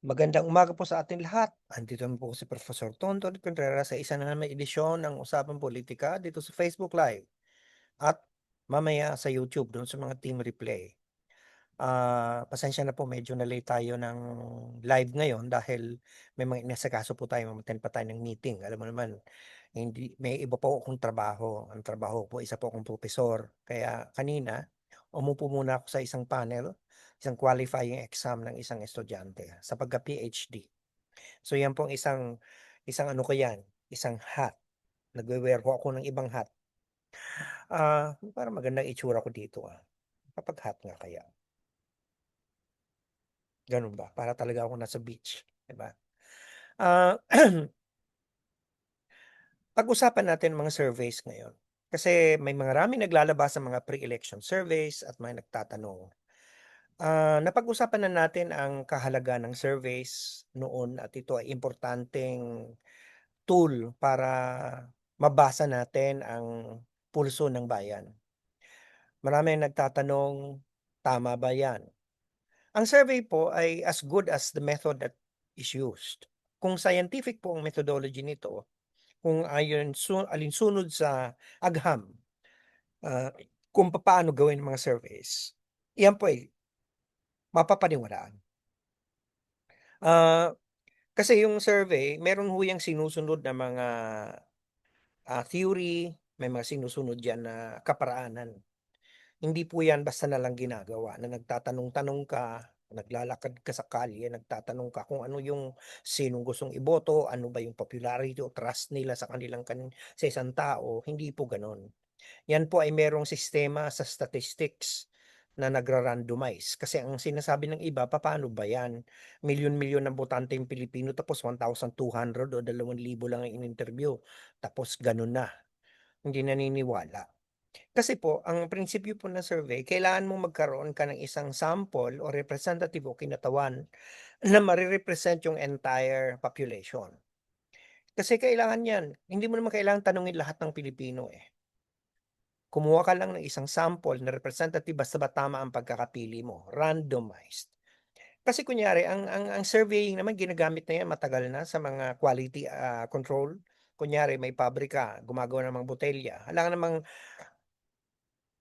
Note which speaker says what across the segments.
Speaker 1: Magandang umaga po sa ating lahat. Andito naman po si Professor Tonton Contreras sa isa na namang edisyon ng Usapang Politika dito sa Facebook Live at mamaya sa YouTube doon sa mga team replay. Pasensya na po medyo na-late tayo ng live ngayon dahil may mga inasikaso po tayo, ma pa tayo ng meeting. Alam mo naman, hindi may iba po akong trabaho. Ang trabaho ko isa po akong propesor. Kaya kanina, umupo muna ako sa isang panel, isang qualifying exam ng isang estudyante sa pagka-PhD. So yan pong isang isang ano ko yan, isang hat. Nagwe-wear ho ako ng ibang hat. Parang magandang itsura ko dito, kapag hat nga kaya. Gano'n ba? Para talaga akong nasa beach, 'di ba? Ah, Pag-usapan natin mga surveys ngayon. Kasi may maraming naglalabas ng mga pre-election surveys at may nagtatanong. Napag-usapan na natin ang kahalagahan ng surveys noon at ito ay importanteng tool para mabasa natin ang pulso ng bayan. Marami ang nagtatanong, tama ba 'yan? Ang survey po ay as good as the method that is used. Kung scientific po ang methodology nito, kung alinsunod sa agham, ah, kung papaano gawin ang mga surveys, iyan po ay mapapaniwalaan. Ah, Kasi yung survey meron ho yang sinusunod na mga, theory, may mga sinusunod diyan na kaparaanan. Hindi po 'yan basta na lang ginagawa na nagtatanong-tanong ka, naglalakad ka sa kalye, nagtatanong ka kung ano yung sinong gustong iboto, ano ba yung popularity o trust nila sa kanilang sa isang tao, hindi po gano'n. 'Yan po ay merong sistema sa statistics na nagra-randomize. Kasi ang sinasabi ng iba, papaano ba 'yan? Milyon-milyon ng botanteng Pilipino tapos 1,200 o 2,000 lang ang in-interview, tapos gano'n na. Hindi naniniwala. Kasi po, ang prinsipyo po ng survey, kailangan mong magkaroon ka ng isang sample o representative o kinatawan na mare-represent yung entire population. Kasi kailangan 'yan, hindi mo naman kailangang tanungin lahat ng Pilipino, eh. Kumuha ka lang ng isang sample na representative basta ba tama ang pagkakapili mo, randomized. Kasi kunyari ang surveying naman ginagamit na 'yan matagal na sa mga quality, control. Kunyari may pabrika gumagawa ng mga botelya, alangan namang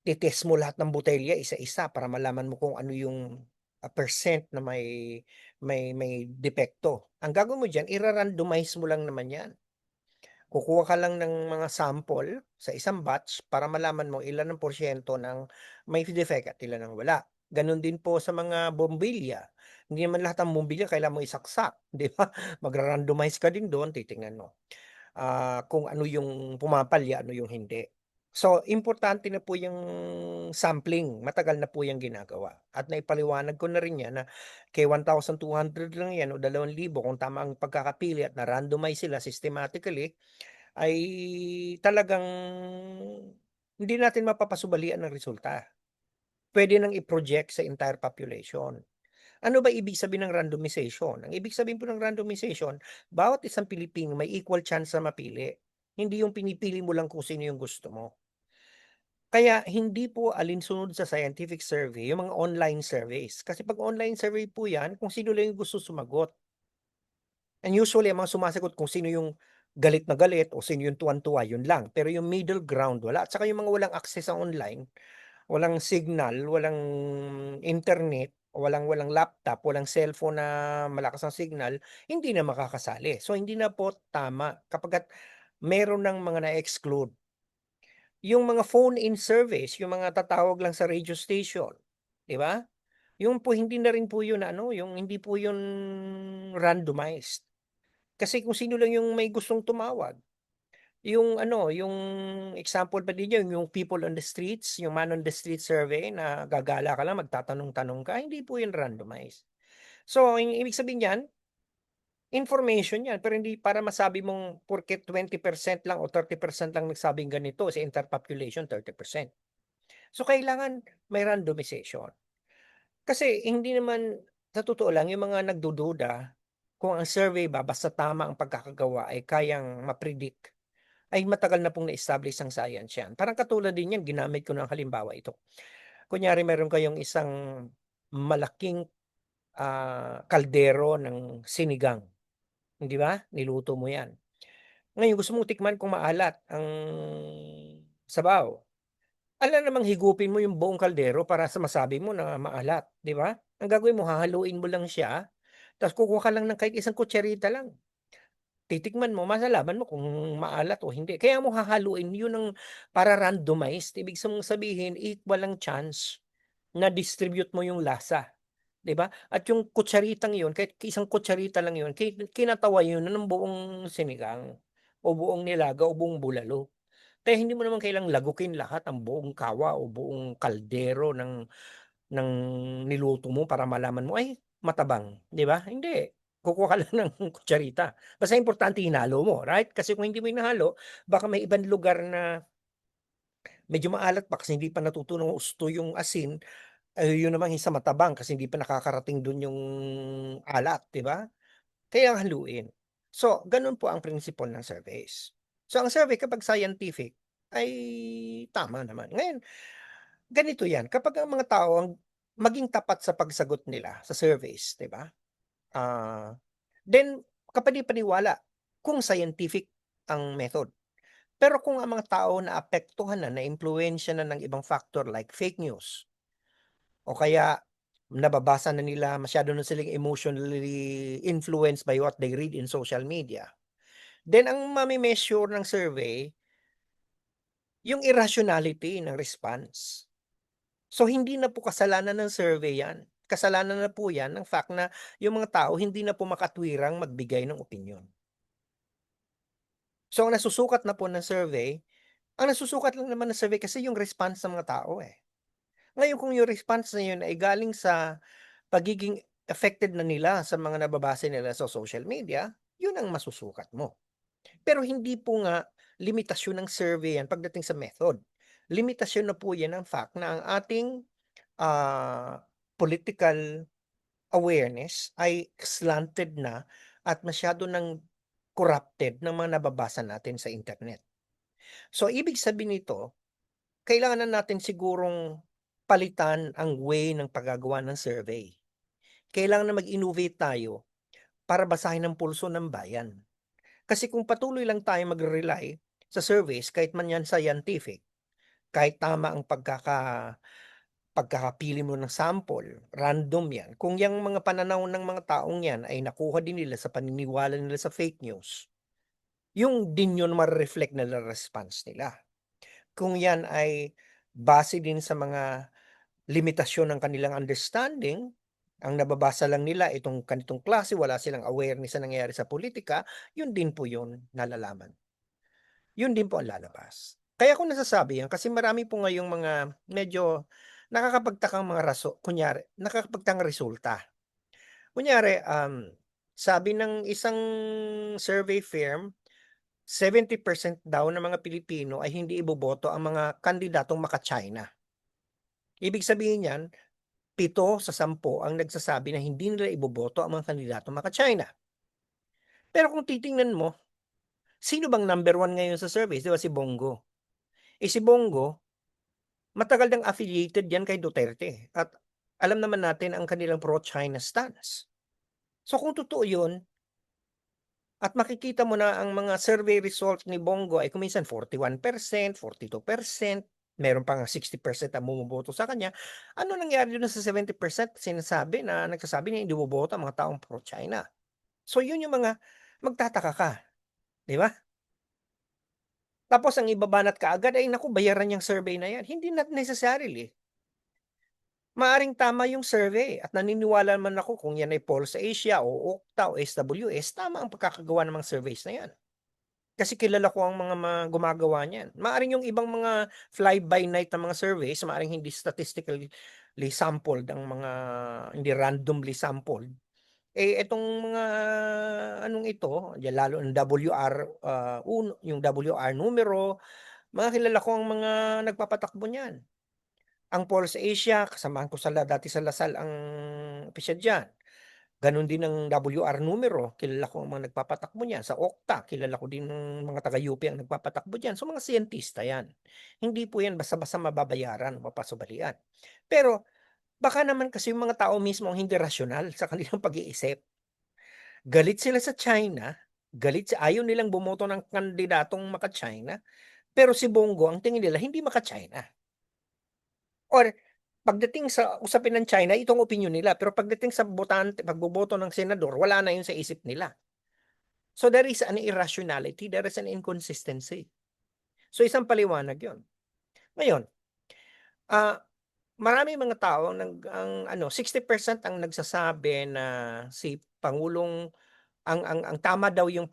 Speaker 1: i-test mo lahat ng botelya isa-isa para malaman mo kung ano yung, percent na may depekto. Ang gagawin mo diyan ira-randomize mo lang naman 'yan. Kukuha ka lang ng mga sample sa isang batch para malaman mo ilan ang porsiyento ng may defect at ilan ang wala. Gano'n din po sa mga bombilya. Hindi naman lahat ng bombilya kailangan mo isaksak, 'di ba? Magra-randomize ka din do'n, titingnan mo kung ano yung pumapalya, ano yung hindi. So, importante na po yung sampling, matagal na po yang ginagawa at naipaliwanag ko na rin yan na kay 1,200 lang yan o 2,000 kung tama ang pagkakapili at na-randomize sila systematically, ay talagang hindi natin mapapasubalian ang resulta. Puwede nang i-project sa entire population. Ano ba ibig sabihin ng randomization? Ang ibig sabihin po ng randomization, bawat isang Pilipino may equal chance na mapili. Hindi yung pinipili mo lang kung sino yung gusto mo. Kaya hindi po alinsunod sa scientific survey yung mga online surveys. Kasi 'pag online survey po 'yan, kung sino lang yung gusto sumagot. And usually ang mga sumasagot kung sino yung galit na galit o sino yung tuwang-tuwa, yun lang. Pero yung middle ground wala. At saka yung mga walang access sa online, walang signal, walang internet, walang walang laptop, walang cellphone na malakas ang signal, hindi na makakasali. So, hindi na po tama kapagkat meron ng mga na-exclude. Yung mga phone-in service, yung mga tatawag lang sa radio station, 'di ba? Yung po hindi na rin po yun ano, yung hindi po yun randomized. Kasi kung sino lang yung may gustong tumawag. Yung ano, yung example pa din diyan, yung people on the streets, yung man on the street survey na gagala ka lang, magtatanong-tanong ka, hindi po yun randomized. So, ang ibig sabihin niyan, information yan, pero hindi para masabi mong porket 20% lang o 30% lang nagsabing ganito sa entire population, 30%. So, kailangan may randomization. Kasi hindi naman sa totoo lang yung mga nagdududa kung ang survey ba basta tama ang pagkakagawa ay kayang ma-predict, ay matagal na pong na-establish ang science yan. Parang katulad din yan, ginamit ko ng halimbawa ito. Kunyari meron kayong isang malaking kaldero ng sinigang, hindi ba? Niluto mo 'yan. Ngayon gusto mong tikman kung maalat ang sabaw. Alangan namang higupin mo yung buong kaldero para sa masabi mo na maalat, 'di ba? Ang gagawin mo hahaluin mo lang siya, ta's kukuha ka lang ng kahit isang kutsarita lang. Titikman mo, malalaman mo kung maalat o hindi. Kaya mo hahaluin, yun ang para randomized. Ibig mong sabihin equal ang chance na distribute mo yung lasa, 'di ba? At yung kutsaritang yun, kahit isang kutsarita lang yun, kinatawa yun ng buong sinigang o buong nilaga o buong bulalo. Kaya hindi mo naman kailangang lagukin lahat ang buong kawa o buong kaldero ng niluto mo para malaman mo, ay matabang, 'di ba? Hindi, kukuha ka lang ng kutsarita. Basta importante hinalo mo, right? Kasi kung hindi mo hinahalo, baka may ibang lugar na medyo maalat pa kasi hindi pa natutulong husto yung asin, yun naman isa matabang kasi hindi pa nakakarating dun yung alat, 'di ba? Kaya haluin. So, ganun po ang principle ng surveys. So, ang survey kapag scientific ay tama naman. Ngayon, ganito 'yan, kapag ang mga tao ang maging tapat sa pagsagot nila sa surveys, 'di ba? Then kapani-paniwala kung scientific ang method. Pero kung ang mga tao naapektuhan na, naimpluwensya na ng ibang factor like fake news o kaya nababasa na nila, masyado na silang emotionally influenced by what they read in social media, then ang mame-measure ng survey yung irrationality ng response. So, hindi na po kasalanan ng survey 'yan. Kasalanan na po 'yan ng fact na yung mga tao hindi na po makatwirang magbigay ng opinyon. So, ang nasusukat na po ng survey, ang nasusukat lang naman ng survey kasi yung response ng mga tao, eh. Ngayon kung yung response na yun ay galing sa pagiging affected na nila sa mga nababasa nila sa social media, yun ang masusukat mo. Pero hindi po nga limitasyon ng survey 'yan pagdating sa method. Limitasyon na po 'yan ng fact na ang ating, political awareness ay slanted na at masyado ng corrupted ng mga nababasa natin sa internet. So, ibig sabihin nito, kailangan na natin sigurong palitan ang way ng paggagawa ng survey. Kailangan na mag-innovate tayo para basahin ang pulso ng bayan. Kasi kung patuloy lang tayong magre-rely sa surveys kahit man yan scientific, kahit tama ang pagkakapili mo ng sample, random yan. Kung yang mga pananaw ng mga taong yan ay nakuha din nila sa paniniwala nila sa fake news, yung din yun mare-reflect na response nila. Kung yan ay base din sa mga limitasyon ng kanilang understanding, ang nababasa lang nila itong ganitong klase, wala silang awareness sa nangyayari sa politika, yun din po yun nalalaman. Yun din po ang lalabas. Kaya ko nasasabi yan kasi marami po ngayong mga medyo nakakapagtakang mga kunyari nakakapagtakang resulta. Kunyari, sabi ng isang survey firm, 70% daw ng mga Pilipino ay hindi iboboto ang mga kandidatong maka-China. Ibig sabihin niyan, 7 sa 10 ang nagsasabi na hindi nila iboboto ang mga kandidatong maka-China. Pero kung titingnan mo, sino bang number 1 ngayon sa surveys, 'di ba si Bongo? Si Bongo, matagal ng affiliated 'yan kay Duterte at alam naman natin ang kanilang pro-China stance. So kung totoo 'yun at makikita mo na ang mga survey results ni Bongo ay kung minsan 41%, 42%, meron pa ngang 60% ang bumoboto sa kanya, ano nangyari dun sa 70% nagsasabi na hindi boboto ang mga taong pro-China? So 'yun yung mga magtataka ka, 'di ba? Tapos ang ibabanat kaagad ay naku bayaran niyang survey na 'yan, hindi not necessarily. Maaaring tama yung survey at naniniwala naman ako kung yan ay Pulse Asia o Okta o SWS, tama ang pagkakagawa ng mga surveys na yan. Kasi kilala ko ang mga gumagawa niyan. Maaaring yung ibang mga fly-by-night na mga surveys, maaaring hindi statistically sampled ang mga hindi randomly sampled. Itong mga anong ito, yan lalo ang WR, yung WR numero, mga kilala ko ang mga nagpapatakbo niyan. Ang Pulse Asia, kasamahan ko dati sa Lasal ang opisyal diyan. Gano'n din ang WR numero, kilala ko ang mga nagpapatakbo niyan. Sa Okta, kilala ko din ng mga taga-UP ang nagpapatakbo diyan. So, mga siyentista 'yan. Hindi po 'yan basta-basta mababayaran o papasubalian. Pero Baka naman kasi yung mga tao mismo ang hindi rasyonal sa kanilang pag-iisip. Galit sila sa China, ayaw nilang bumoto ng kandidatong maka-China, pero si Bongo ang tingin nila hindi maka-China. Or pagdating sa usapin ng China, itong opinyon nila, pero pagdating sa pagboboto ng senador, wala na yun sa isip nila. So there is an irrationality, there is an inconsistency. So isang paliwanag yun. Ngayon, ah, maraming mga tao ang ano, 60% ang nagsasabi na si Pangulong ang tama daw yung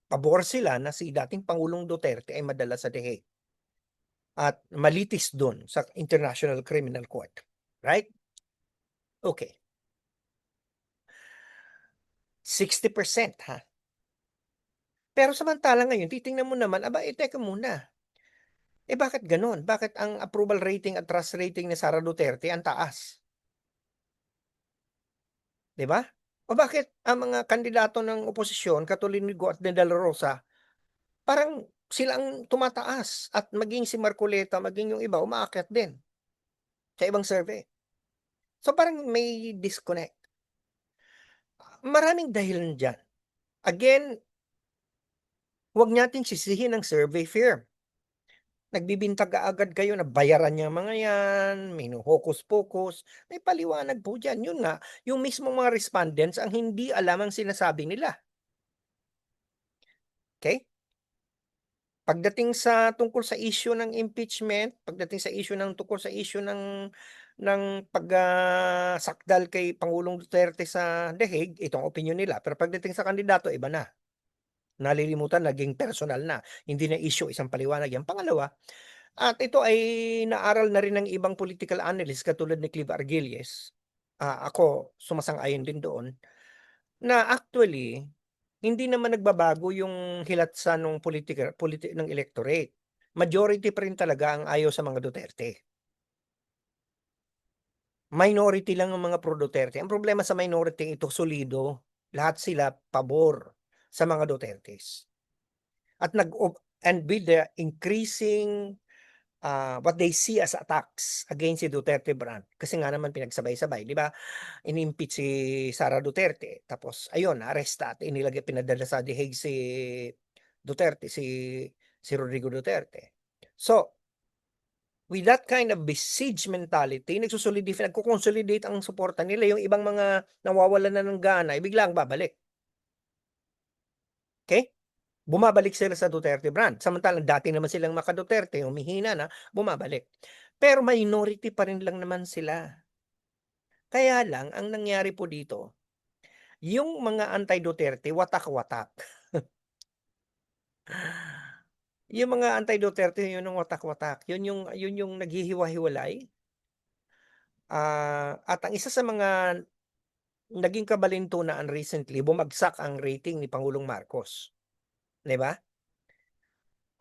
Speaker 1: pabor sila na si dating Pangulong Duterte ay madala sa The Hague at malitis dun sa International Criminal Court, right? Okay, 60% ha. Pero samantalang ngayon titingnan mo naman, aba, teka muna, bakit gano'n? Bakit ang approval rating at trust rating ni Sara Duterte ang taas, 'di ba? O bakit ang mga kandidato ng oposisyon katulad ni Go at ni De La Rosa, parang sila ang tumataas at maging si Marcoleta, maging yung iba umaakyat din sa ibang survey. So, parang may disconnect. Maraming dahilan diyan. Again, 'wag nating sisihin ang survey firm. Nagbibintang kaagad kayo na bayaran niyang mga 'yan, hinuhokus-pokus, may paliwanag po diyan. Yun nga, yung mismong mga respondents ang hindi alam ang sinasabi nila, okey? Pagdating sa tungkol sa issue ng impeachment, pagdating sa issue ng tungkol sa issue ng sakdal kay Pangulong Duterte sa The Hague, itong opinyon nila. Pero pagdating sa kandidato, iba na. Nalilimutan, naging personal na, hindi na issue, isang paliwanag 'yan. Pangalawa, at ito ay naaral na rin ng ibang political analyst katulad ni Clive Argilles, ako sumasang-ayon din doon, na actually hindi naman nagbabago yung hilatsa nung ng electorate. Majority pa rin talaga ang ayaw sa mga Duterte. Minority lang ang mga pro Duterte. Ang problema sa minority ito solido, lahat sila pabor sa mga Dutertes. At and with the increasing what they see as attacks against si Duterte brand, kasi nga naman pinagsabay-sabay, 'di ba? In-impeach si Sara Duterte, tapos ayun, aresta at pinadala sa The Hague si Duterte, si Rodrigo Duterte. So, with that kind of besiege mentality, nagko-consolidate ang suporta nila, yung ibang mga nawawalan na ng gana, ay biglang babalik, okay? Bumabalik sila sa Duterte brand, samantalang dati naman silang maka-Duterte, humihina na, bumabalik. Pero minority pa rin lang naman sila. Kaya lang ang nangyari po dito, yung mga anti-Duterte watak-watak. Yung mga anti-Duterte yun ang watak-watak, yun yung naghihiwa-hiwalay, at ang isa sa mga naging kabalintunaan recently, bumagsak ang rating ni Pangulong Marcos, 'di ba?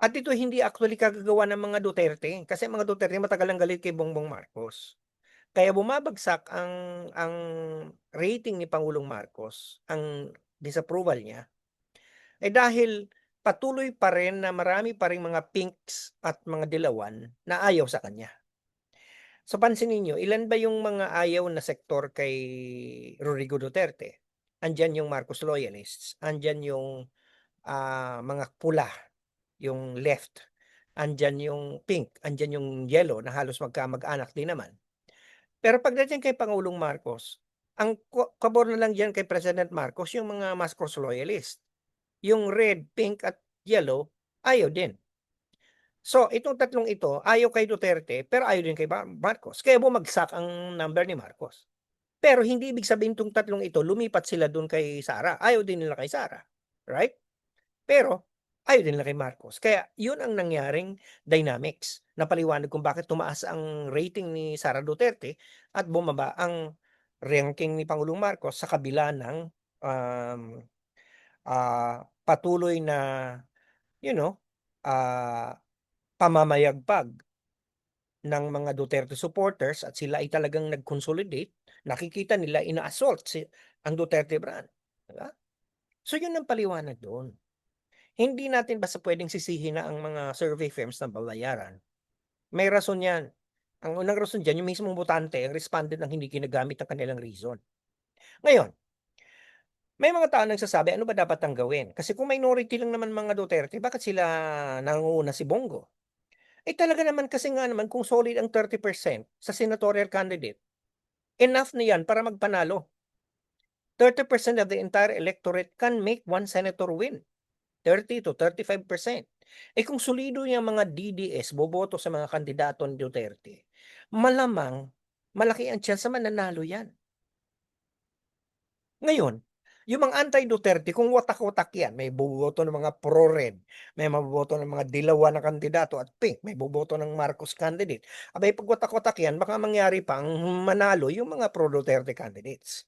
Speaker 1: At ito hindi actually kagagawa ng mga Duterte, kasi ang mga Duterte matagal ng galit kay Bongbong Marcos. Kaya bumabagsak ang rating ni Pangulong Marcos, ang disapproval niya, dahil patuloy pa rin na marami pa ring mga pinks at mga dilawan na ayaw sa kanya. So pansinin niyo, ilan ba yung mga ayaw na sektor kay Rodrigo Duterte? Andiyan yung Marcos loyalists, andiyan yung, mga pula, yung left, andiyan yung pink, andiyan yung yellow na halos magkamag-anak din naman. Pero pagdating kay Pangulong Marcos, ang pabor na lang diyan kay President Marcos yung mga Marcos loyalist. Yung red, pink at yellow, ayaw din. So, itong tatlong ito, ayaw kay Duterte, pero ayaw din kay Marcos. Kaya bumagsak ang number ni Marcos. Pero hindi ibig sabihin 'tong tatlong ito lumipat sila dun kay Sara, ayaw din nila kay Sara, right? Pero ayaw din nila kay Marcos. Kaya yun ang nangyaring dynamics na paliwanag kung bakit tumaas ang rating ni Sara Duterte at bumaba ang ranking ni Pangulong Marcos sa kabila ng, um, patuloy na, you know, ah, pamamayagpag ng mga Duterte supporters at sila ay talagang nag-consolidate, nakikita nila ina-assault ang Duterte brand, 'di ba? So yun ang paliwanag doon. Hindi natin basta puwedeng sisihin na ang mga survey firms na babayaran. May rason 'yan. Ang unang rason diyan yung mismong botante ang respondent ang hindi ginagamit ang kanilang reason. Ngayon, may mga tao nagsasabi, "Ano ba dapat ang gawin?" Kasi kung minority lang naman mga Duterte, bakit sila nangunguna si Bongo? Eh, talaga naman kasi nga naman kung solid ang 30% sa senatorial candidate, enough na 'yan para magpanalo. 30% of the entire electorate can make one senator win. 30 to 35%. Eh, kung solido yang mga DDS boboto sa mga kandidato ni Duterte, malamang malaki ang tyansa mananalo 'yan. Ngayon, yung mga anti-Duterte kung watak-watak 'yan, may boboto ng mga pro-red, may maboboto ng mga dilawan na kandidato at pink, may boboto ng Marcos candidate. Aba'y 'pag watak-watak 'yan baka mangyari pang manalo yung mga pro-Duterte candidates.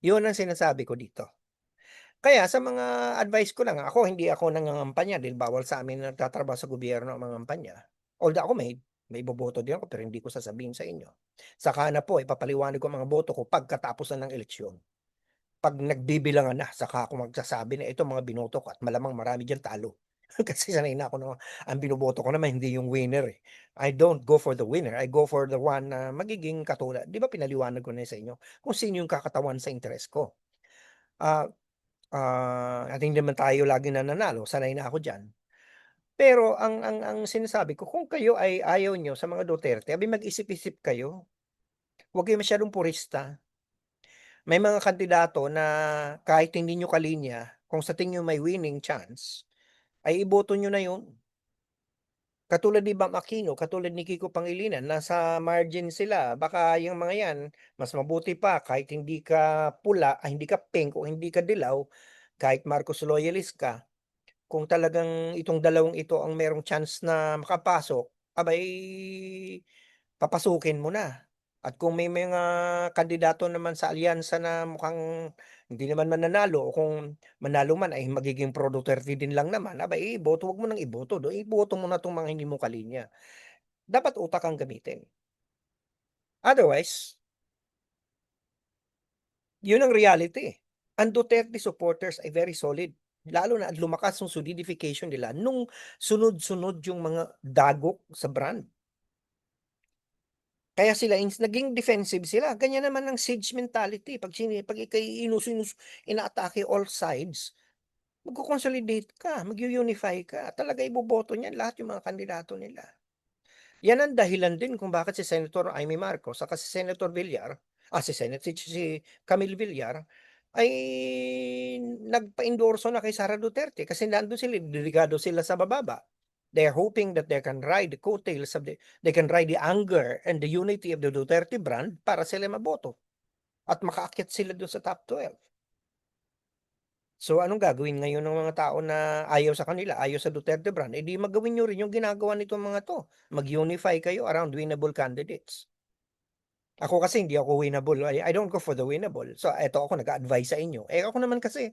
Speaker 1: Yun ang sinasabi ko dito. Kaya sa mga advice ko lang, ako hindi ako nangangampanya dahil bawal sa amin na nagtatrabaho sa gobyerno ang mangampanya. Although ako may boboto din ako pero hindi ko sasabihin sa inyo. Saka na po ipapaliwanag ko ang mga boto ko pagkatapos na ng eleksyon. 'Pag nagbibilangan na saka ako magsasabi na ito mga binoto ko at malamang marami diyan talo. Kasi sanay na ako na ang binoboto ko naman hindi yung winner, eh. I don't go for the winner, I go for the one na magiging katulad 'di ba pinaliwanag ko na sa inyo kung sino yung kakatawan sa interes ko. Ah at hindi naman tayo laging nananalo, sanay na ako diyan. Pero ang sinasabi ko kung kayo ay ayaw niyo sa mga Duterte, aba'y mag-isip-isip kayo. Huwag kayo masyadong purista. May mga kandidato na kahit hindi niyo kalinya, kung sa tingin niyo may winning chance, ay iboto niyo na 'yun. Katulad ni Bam Aquino, katulad ni Kiko Pangilinan, nasa margin sila. Baka yang mga 'yan, mas mabuti pa kahit hindi ka pula, hindi ka pink o hindi ka dilaw, kahit Marcos loyalist ka. Kung talagang itong dalawang ito ang merong chance na makapasok, abay papasukin mo na. At kung may mga kandidato naman sa alyansa na mukhang hindi naman mananalo o kung manalo man ay magiging pro Duterte din lang naman, abay iboto, wag mo nang iboto iboto mo na 'tong mga hindi mo kalinya. Dapat utak ang gamitin. Otherwise, yun ang reality, eh. Ang Duterte supporters ay very solid, lalo na at lumakas yung solidification nila nung sunod-sunod yung mga dagok sa brand. Kaya sila naging defensive sila, ganyan naman ang siege mentality 'pag ika'y inaatake all sides, magko-consolidate ka, magyu-unify ka, talaga iboboto niyan lahat yung mga kandidato nila. Yan ang dahilan din kung bakit si Senator Amy Marcos saka si Senator Villar, si Camille Villar ay nagpa-endorso na kay Sara Duterte kasi nandun sila, delikado sila sa bababa. They're hoping that they can ride the coattails of they can ride the anger and the unity of the Duterte brand para sila maboto at makaakyat sila dun sa top 12. So, anong gagawin ngayon ng mga tao na ayaw sa kanila, ayaw sa Duterte brand, eh, di magawin niyo rin yung ginagawa nitong mga 'to, mag-unify kayo around winnable candidates. Ako kasi hindi ako winnable, I don't go for the winnable. So, eto ako nag-a-advice sa inyo. Eh, ako naman kasi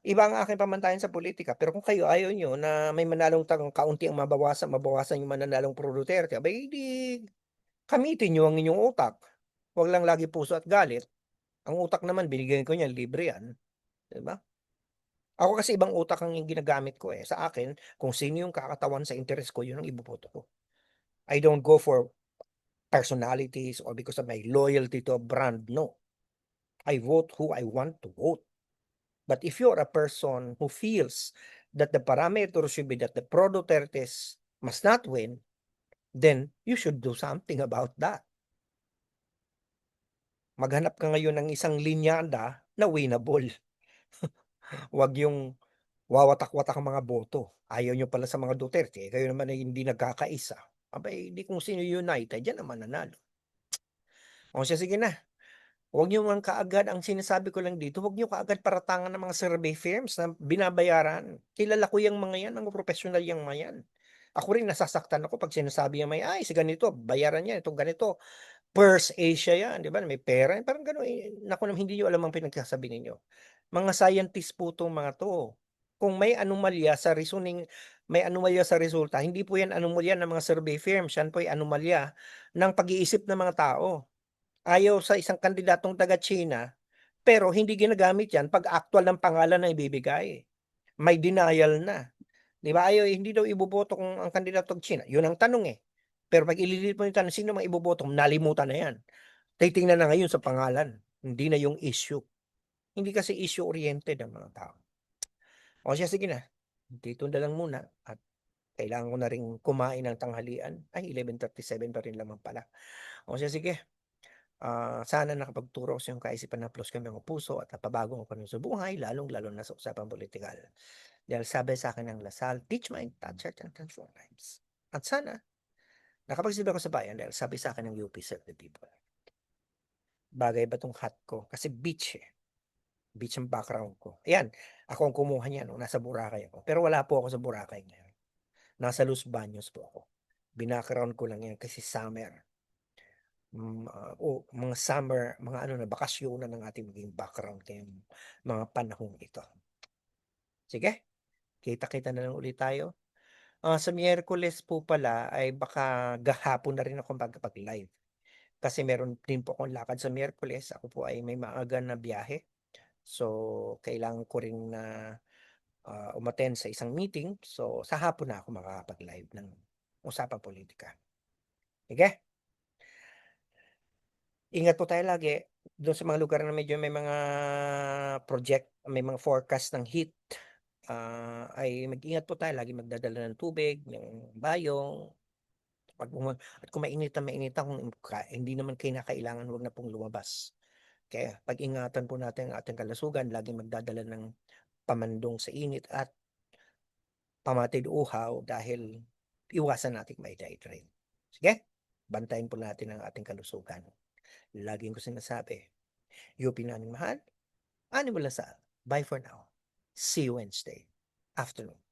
Speaker 1: iba ang aking pamantayan sa pulitika, pero kung kayo ayaw niyo na may manalong kaunti ang mabawasan yung mananalong pro Duterte, aba'y di gamitin niyo ang inyong utak. 'Wag lang lagi puso at galit. Ang utak naman binigyan ko niyan, libre yan, 'di ba? Ako kasi ibang utak ang ginagamit ko, eh. Sa akin, kung sino yung kakatawan sa interes ko, yun ang iboboto ko. I don't go for personalities or because of my loyalty to a brand, no. I vote who I want to vote. But if you're a person who feels that the parameter should be that the pro Dutertes must not win, then you should do something about that. Maghanap ka ngayon ng isang linyada na winnable. 'Wag yung wawatak-watak ang mga boto. Ayaw niyo pala sa mga Duterte, kayo naman ay hindi nagkakaisa. Aba'y di kung sino united, diyan ang mananalo. O siya, sige na. Huwag niyo ngang kaagad ang sinasabi ko lang dito, huwag niyo kaagad paratangan ng mga survey firms na binabayaran. Kilala ko yang mga yan, mga propesyonal yang mga yan. Ako rin nasasaktan ako 'pag sinasabi yang may, "Ay si ganito, bayaran niya itong ganito, Purse Asia yan," 'di ba, may pera, parang gano'n, eh, naku naman hindi niyo alam ang pinagsasabi ninyo. Mga scientist po 'tong mga 'to. Kung may anomalya sa resulta, hindi po yan anomalya ng mga survey firms, yan po ay anomalya ng pag-iisip ng mga tao. Ayaw sa isang kandidatong taga-China, pero hindi ginagamit yan 'pag aktuwal ng pangalan na ibibigay. May denial na, 'di ba? Ayaw hindi daw iboboto kung ang kandidato China, yun ang tanong, eh. Pero 'pag ililit mo yung tanong, sino mang iboboto mo, nalimutan na yan. Titingnan na ngayon sa pangalan, hindi na yung issue. Hindi kasi issue oriented ang mga tao. O siya, sige na, dito na lang muna at kailangan ko na ring kumain ng tanghalian. Ay, 11:37 pa rin naman pala. O siya, sige, sana nakapagturo ko sa iyong kaisipan na plus kami ang puso at napabago ang paningin sa buhay, lalong-lalo na sa usapang pulitikal. Dahil sabi sa akin ng Lasal, "Teach mind, touch heart, and transform lives." At sana nakapagsilbi ako sa bayan dahil sabi sa akin ng UP Serve the People. Bagay ba 'tong hat ko? Kasi beach, eh. Beach ang background ko. Ayan, ako ang kumuha niyan nung nasa Boracay ako. Pero wala po ako sa Boracay ngayon. Nasa Los Baños po ako. Binackground ko lang yan kasi summer. Mga summer, mga ano na, bakasyonan ng ating maging background ngayong mga panahong ito. Sige, kita-kita na lang ulit tayo. Sa Miyerkules po pala ay baka gahapon na rin ako makapag-live. Kasi meron din po akong lakad sa Miyerkules. Ako po ay may maaga na biyahe. So, kailangan ko rin na umattend sa isang meeting. So, sa hapon na ako makakapag-live ng usapang politika. Sige? Ingat po tayo lagi doon sa mga lugar na medyo may mga may mga forecast ng heat. Ay mag-ingat po tayo, lagi magdadala ng tubig, ng bayong. At kung mainitan, kung hindi naman kinakailangan, huwag na pong lumabas. Kaya pag-ingatan po natin ang ating kalusugan, laging magdadala ng pamandong sa init at pamatid uhaw dahil iwasan nating ma-dehydrate. Sige, bantayan po natin ang ating kalusugan. Laging ko sinasabi, UP namin mahal, Ani Lasal. Bye for now. See you Wednesday afternoon.